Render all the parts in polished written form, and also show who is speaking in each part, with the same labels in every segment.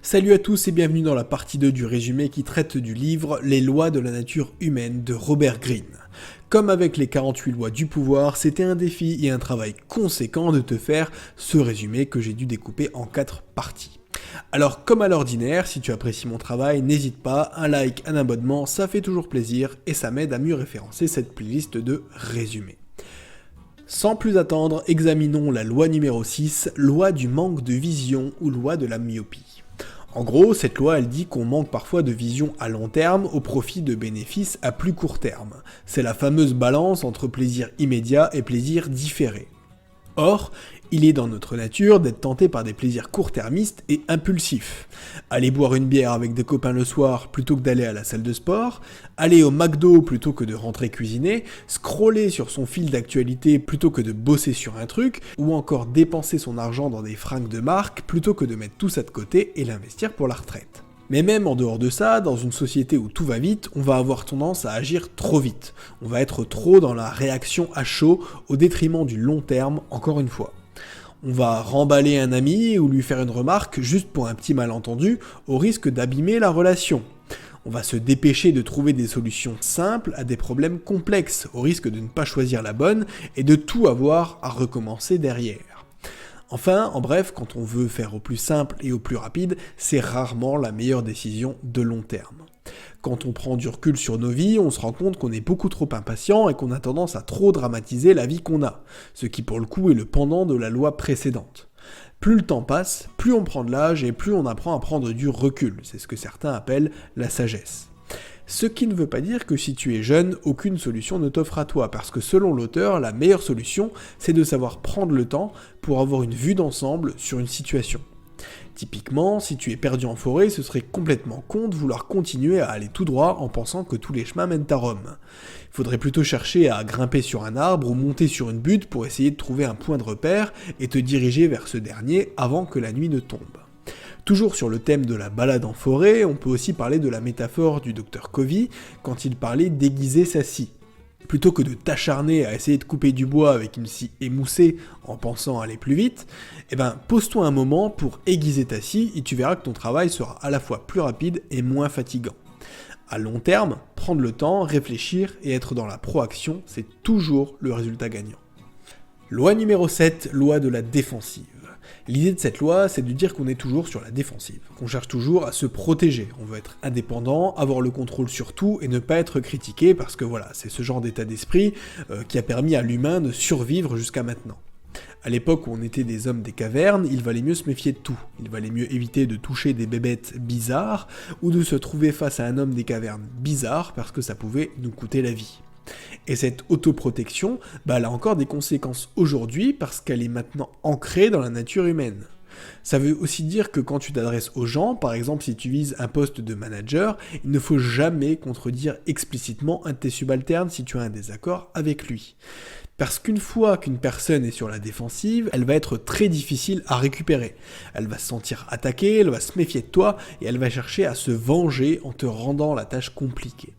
Speaker 1: Salut à tous et bienvenue dans la partie 2 du résumé qui traite du livre Les lois de la nature humaine de Robert Greene. Comme avec les 48 lois du pouvoir, c'était un défi et un travail conséquent de te faire ce résumé que j'ai dû découper en 4 parties. Alors comme à l'ordinaire, si tu apprécies mon travail, n'hésite pas, un like, un abonnement, ça fait toujours plaisir et ça m'aide à mieux référencer cette playlist de résumés. Sans plus attendre, examinons la loi numéro 6, loi du manque de vision ou loi de la myopie. En gros, cette loi, elle dit qu'on manque parfois de vision à long terme au profit de bénéfices à plus court terme. C'est la fameuse balance entre plaisir immédiat et plaisir différé. Or, il est dans notre nature d'être tenté par des plaisirs court-termistes et impulsifs. Aller boire une bière avec des copains le soir plutôt que d'aller à la salle de sport, aller au McDo plutôt que de rentrer cuisiner, scroller sur son fil d'actualité plutôt que de bosser sur un truc, ou encore dépenser son argent dans des fringues de marque plutôt que de mettre tout ça de côté et l'investir pour la retraite. Mais même en dehors de ça, dans une société où tout va vite, on va avoir tendance à agir trop vite. On va être trop dans la réaction à chaud au détriment du long terme, encore une fois. On va remballer un ami ou lui faire une remarque juste pour un petit malentendu, au risque d'abîmer la relation. On va se dépêcher de trouver des solutions simples à des problèmes complexes, au risque de ne pas choisir la bonne et de tout avoir à recommencer derrière. Enfin, en bref, quand on veut faire au plus simple et au plus rapide, c'est rarement la meilleure décision de long terme. Quand on prend du recul sur nos vies, on se rend compte qu'on est beaucoup trop impatient et qu'on a tendance à trop dramatiser la vie qu'on a, ce qui pour le coup est le pendant de la loi précédente. Plus le temps passe, plus on prend de l'âge et plus on apprend à prendre du recul, c'est ce que certains appellent la sagesse. Ce qui ne veut pas dire que si tu es jeune, aucune solution ne t'offre à toi, parce que selon l'auteur, la meilleure solution, c'est de savoir prendre le temps pour avoir une vue d'ensemble sur une situation. Typiquement, si tu es perdu en forêt, ce serait complètement con de vouloir continuer à aller tout droit en pensant que tous les chemins mènent à Rome. Il faudrait plutôt chercher à grimper sur un arbre ou monter sur une butte pour essayer de trouver un point de repère et te diriger vers ce dernier avant que la nuit ne tombe. Toujours sur le thème de la balade en forêt, on peut aussi parler de la métaphore du Dr Covey quand il parlait d'aiguiser sa scie. Plutôt que de t'acharner à essayer de couper du bois avec une scie émoussée en pensant aller plus vite, pose-toi un moment pour aiguiser ta scie et tu verras que ton travail sera à la fois plus rapide et moins fatigant. À long terme, prendre le temps, réfléchir et être dans la proaction, c'est toujours le résultat gagnant. Loi numéro 7, loi de la défensive. L'idée de cette loi, c'est de dire qu'on est toujours sur la défensive, qu'on cherche toujours à se protéger, on veut être indépendant, avoir le contrôle sur tout et ne pas être critiqué parce que voilà, c'est ce genre d'état d'esprit qui a permis à l'humain de survivre jusqu'à maintenant. À l'époque où on était des hommes des cavernes, il valait mieux se méfier de tout. Il valait mieux éviter de toucher des bébêtes bizarres ou de se trouver face à un homme des cavernes bizarre parce que ça pouvait nous coûter la vie. Et cette autoprotection, elle a encore des conséquences aujourd'hui parce qu'elle est maintenant ancrée dans la nature humaine. Ça veut aussi dire que quand tu t'adresses aux gens, par exemple si tu vises un poste de manager, il ne faut jamais contredire explicitement un de tes subalternes si tu as un désaccord avec lui. Parce qu'une fois qu'une personne est sur la défensive, elle va être très difficile à récupérer. Elle va se sentir attaquée, elle va se méfier de toi et elle va chercher à se venger en te rendant la tâche compliquée.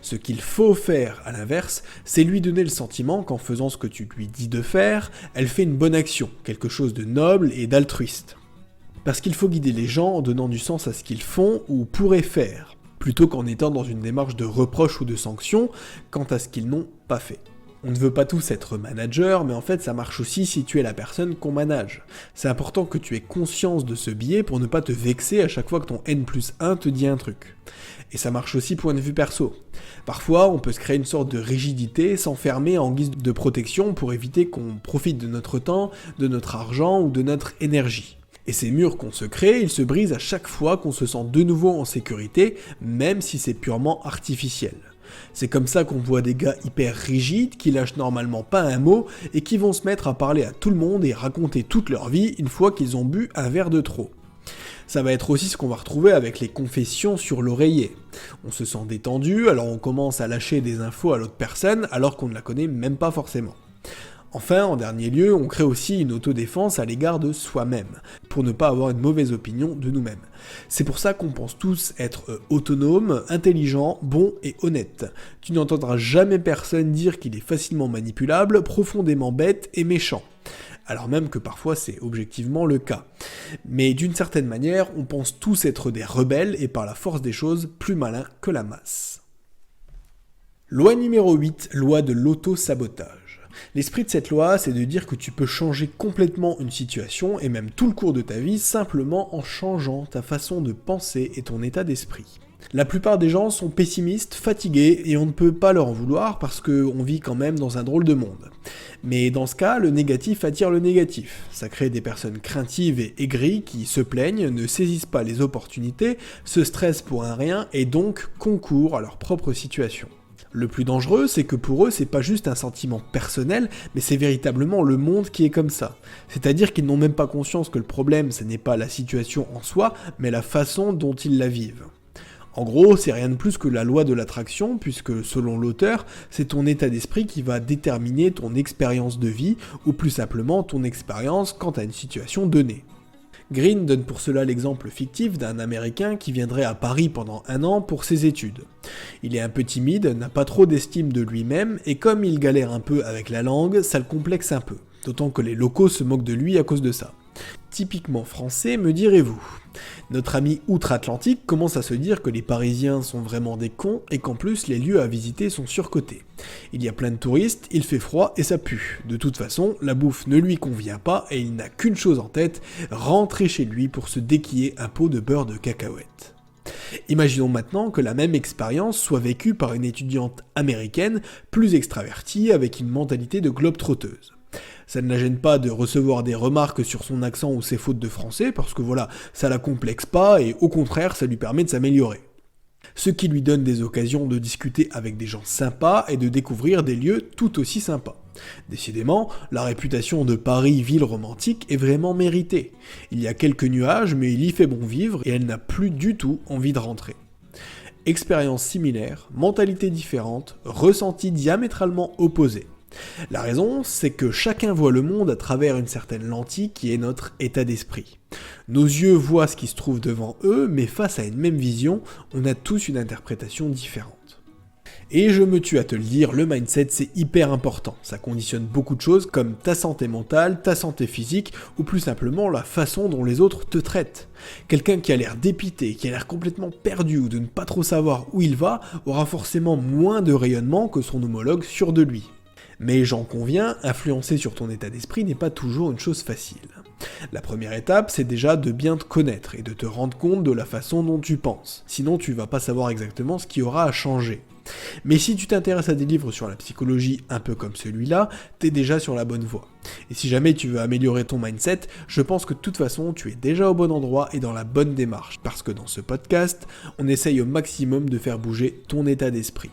Speaker 1: Ce qu'il faut faire, à l'inverse, c'est lui donner le sentiment qu'en faisant ce que tu lui dis de faire, elle fait une bonne action, quelque chose de noble et d'altruiste. Parce qu'il faut guider les gens en donnant du sens à ce qu'ils font ou pourraient faire, plutôt qu'en étant dans une démarche de reproche ou de sanction quant à ce qu'ils n'ont pas fait. On ne veut pas tous être manager, mais en fait ça marche aussi si tu es la personne qu'on manage. C'est important que tu aies conscience de ce biais pour ne pas te vexer à chaque fois que ton N+1 te dit un truc. Et ça marche aussi point de vue perso. Parfois, on peut se créer une sorte de rigidité, s'enfermer en guise de protection pour éviter qu'on profite de notre temps, de notre argent ou de notre énergie. Et ces murs qu'on se crée, ils se brisent à chaque fois qu'on se sent de nouveau en sécurité, même si c'est purement artificiel. C'est comme ça qu'on voit des gars hyper rigides qui lâchent normalement pas un mot et qui vont se mettre à parler à tout le monde et raconter toute leur vie une fois qu'ils ont bu un verre de trop. Ça va être aussi ce qu'on va retrouver avec les confessions sur l'oreiller. On se sent détendu, alors on commence à lâcher des infos à l'autre personne alors qu'on ne la connaît même pas forcément. Enfin, en dernier lieu, on crée aussi une autodéfense à l'égard de soi-même, pour ne pas avoir une mauvaise opinion de nous-mêmes. C'est pour ça qu'on pense tous être autonomes, intelligents, bons et honnêtes. Tu n'entendras jamais personne dire qu'il est facilement manipulable, profondément bête et méchant. alors même que parfois c'est objectivement le cas. Mais d'une certaine manière, on pense tous être des rebelles et par la force des choses, plus malins que la masse. Loi numéro 8, loi de l'auto-sabotage. L'esprit de cette loi, c'est de dire que tu peux changer complètement une situation et même tout le cours de ta vie simplement en changeant ta façon de penser et ton état d'esprit. La plupart des gens sont pessimistes, fatigués, et on ne peut pas leur en vouloir parce qu'on vit quand même dans un drôle de monde. Mais dans ce cas, le négatif attire le négatif. Ça crée des personnes craintives et aigries qui se plaignent, ne saisissent pas les opportunités, se stressent pour un rien et donc concourent à leur propre situation. Le plus dangereux, c'est que pour eux, c'est pas juste un sentiment personnel, mais c'est véritablement le monde qui est comme ça. C'est-à-dire qu'ils n'ont même pas conscience que le problème, ce n'est pas la situation en soi, mais la façon dont ils la vivent. En gros, c'est rien de plus que la loi de l'attraction, puisque selon l'auteur, c'est ton état d'esprit qui va déterminer ton expérience de vie, ou plus simplement ton expérience quant à une situation donnée. Green donne pour cela l'exemple fictif d'un Américain qui viendrait à Paris pendant 1 an pour ses études. Il est un peu timide, n'a pas trop d'estime de lui-même, et comme il galère un peu avec la langue, ça le complexe un peu, d'autant que les locaux se moquent de lui à cause de ça. Typiquement français, me direz-vous. Notre ami outre-Atlantique commence à se dire que les Parisiens sont vraiment des cons et qu'en plus les lieux à visiter sont surcotés. Il y a plein de touristes, il fait froid et ça pue. De toute façon, la bouffe ne lui convient pas et il n'a qu'une chose en tête, rentrer chez lui pour se déquiller un pot de beurre de cacahuète. Imaginons maintenant que la même expérience soit vécue par une étudiante américaine plus extravertie avec une mentalité de globe-trotteuse. Ça ne la gêne pas de recevoir des remarques sur son accent ou ses fautes de français, parce que voilà, ça la complexe pas et au contraire, ça lui permet de s'améliorer. Ce qui lui donne des occasions de discuter avec des gens sympas et de découvrir des lieux tout aussi sympas. Décidément, la réputation de Paris ville romantique est vraiment méritée. Il y a quelques nuages, mais il y fait bon vivre et elle n'a plus du tout envie de rentrer. Expérience similaire, mentalité différente, ressenti diamétralement opposé. La raison, c'est que chacun voit le monde à travers une certaine lentille qui est notre état d'esprit. Nos yeux voient ce qui se trouve devant eux, mais face à une même vision, on a tous une interprétation différente. Et je me tue à te le dire, le mindset c'est hyper important. Ça conditionne beaucoup de choses comme ta santé mentale, ta santé physique, ou plus simplement la façon dont les autres te traitent. Quelqu'un qui a l'air dépité, qui a l'air complètement perdu ou de ne pas trop savoir où il va, aura forcément moins de rayonnement que son homologue sûr de lui. Mais j'en conviens, influencer sur ton état d'esprit n'est pas toujours une chose facile. La première étape, c'est déjà de bien te connaître et de te rendre compte de la façon dont tu penses. Sinon, tu vas pas savoir exactement ce qui aura à changer. Mais si tu t'intéresses à des livres sur la psychologie un peu comme celui-là, t'es déjà sur la bonne voie. Et si jamais tu veux améliorer ton mindset, je pense que de toute façon, tu es déjà au bon endroit et dans la bonne démarche. Parce que dans ce podcast, on essaye au maximum de faire bouger ton état d'esprit.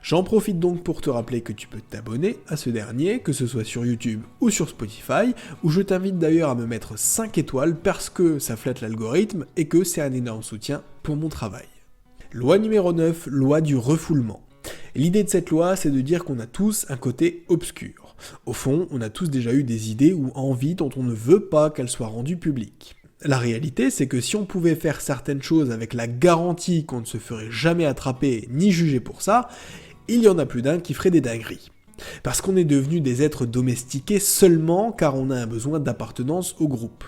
Speaker 1: J'en profite donc pour te rappeler que tu peux t'abonner à ce dernier, que ce soit sur YouTube ou sur Spotify, où je t'invite d'ailleurs à me mettre 5 étoiles parce que ça flatte l'algorithme et que c'est un énorme soutien pour mon travail. Loi numéro 9, loi du refoulement. L'idée de cette loi, c'est de dire qu'on a tous un côté obscur. Au fond, on a tous déjà eu des idées ou envies dont on ne veut pas qu'elles soient rendues publiques. La réalité, c'est que si on pouvait faire certaines choses avec la garantie qu'on ne se ferait jamais attraper ni juger pour ça, il y en a plus d'un qui ferait des dingueries. Parce qu'on est devenus des êtres domestiqués seulement car on a un besoin d'appartenance au groupe.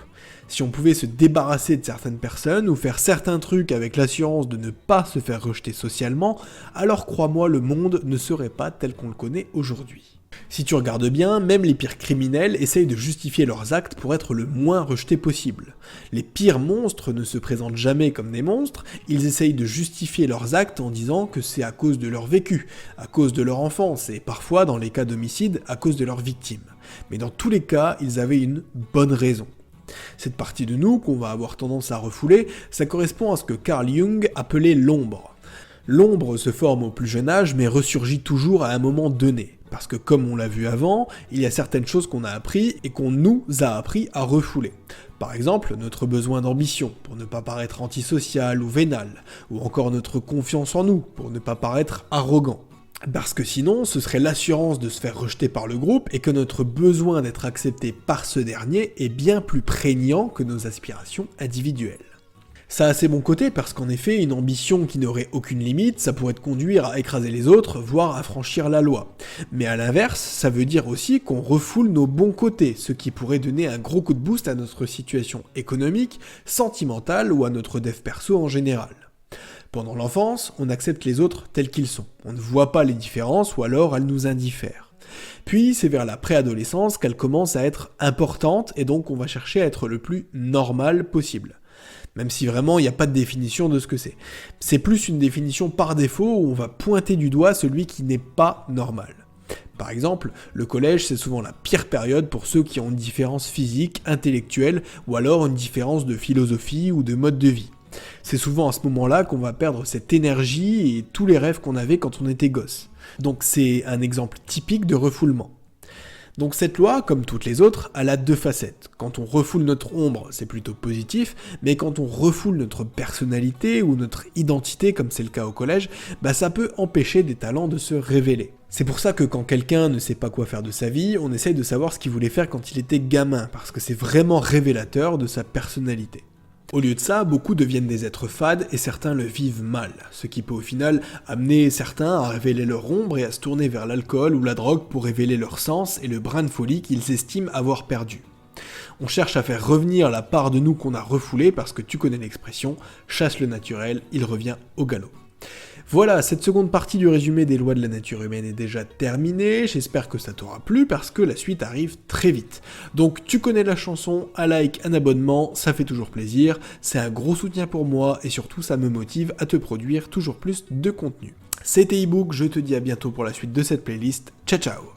Speaker 1: Si on pouvait se débarrasser de certaines personnes ou faire certains trucs avec l'assurance de ne pas se faire rejeter socialement, alors crois-moi, le monde ne serait pas tel qu'on le connaît aujourd'hui. Si tu regardes bien, même les pires criminels essayent de justifier leurs actes pour être le moins rejetés possible. Les pires monstres ne se présentent jamais comme des monstres, ils essayent de justifier leurs actes en disant que c'est à cause de leur vécu, à cause de leur enfance, et parfois, dans les cas d'homicide, à cause de leurs victimes. Mais dans tous les cas, ils avaient une bonne raison. Cette partie de nous qu'on va avoir tendance à refouler, ça correspond à ce que Carl Jung appelait l'ombre. L'ombre se forme au plus jeune âge mais ressurgit toujours à un moment donné. Parce que comme on l'a vu avant, il y a certaines choses qu'on a appris et qu'on nous a appris à refouler. Par exemple, notre besoin d'ambition, pour ne pas paraître antisocial ou vénal, ou encore notre confiance en nous, pour ne pas paraître arrogant. Parce que sinon, ce serait l'assurance de se faire rejeter par le groupe et que notre besoin d'être accepté par ce dernier est bien plus prégnant que nos aspirations individuelles. Ça a ses bons côtés parce qu'en effet, une ambition qui n'aurait aucune limite, ça pourrait te conduire à écraser les autres, voire à franchir la loi. Mais à l'inverse, ça veut dire aussi qu'on refoule nos bons côtés, ce qui pourrait donner un gros coup de boost à notre situation économique, sentimentale ou à notre dev perso en général. Pendant l'enfance, on accepte les autres tels qu'ils sont. On ne voit pas les différences ou alors elles nous indiffèrent. Puis c'est vers la préadolescence qu'elles commencent à être importantes et donc on va chercher à être le plus normal possible. Même si vraiment il n'y a pas de définition de ce que c'est. C'est plus une définition par défaut où on va pointer du doigt celui qui n'est pas normal. Par exemple, le collège c'est souvent la pire période pour ceux qui ont une différence physique, intellectuelle ou alors une différence de philosophie ou de mode de vie. C'est souvent à ce moment-là qu'on va perdre cette énergie et tous les rêves qu'on avait quand on était gosse. Donc c'est un exemple typique de refoulement. Donc cette loi, comme toutes les autres, elle a deux facettes. Quand on refoule notre ombre, c'est plutôt positif, mais quand on refoule notre personnalité ou notre identité, comme c'est le cas au collège, ça peut empêcher des talents de se révéler. C'est pour ça que quand quelqu'un ne sait pas quoi faire de sa vie, on essaye de savoir ce qu'il voulait faire quand il était gamin, parce que c'est vraiment révélateur de sa personnalité. Au lieu de ça, beaucoup deviennent des êtres fades et certains le vivent mal, ce qui peut au final amener certains à révéler leur ombre et à se tourner vers l'alcool ou la drogue pour révéler leur sens et le brin de folie qu'ils estiment avoir perdu. On cherche à faire revenir la part de nous qu'on a refoulée parce que tu connais l'expression « chasse le naturel, il revient au galop ». Voilà, cette seconde partie du résumé des lois de la nature humaine est déjà terminée, j'espère que ça t'aura plu parce que la suite arrive très vite. Donc tu connais la chanson, un like, un abonnement, ça fait toujours plaisir, c'est un gros soutien pour moi et surtout ça me motive à te produire toujours plus de contenu. C'était ebook, je te dis à bientôt pour la suite de cette playlist, ciao ciao.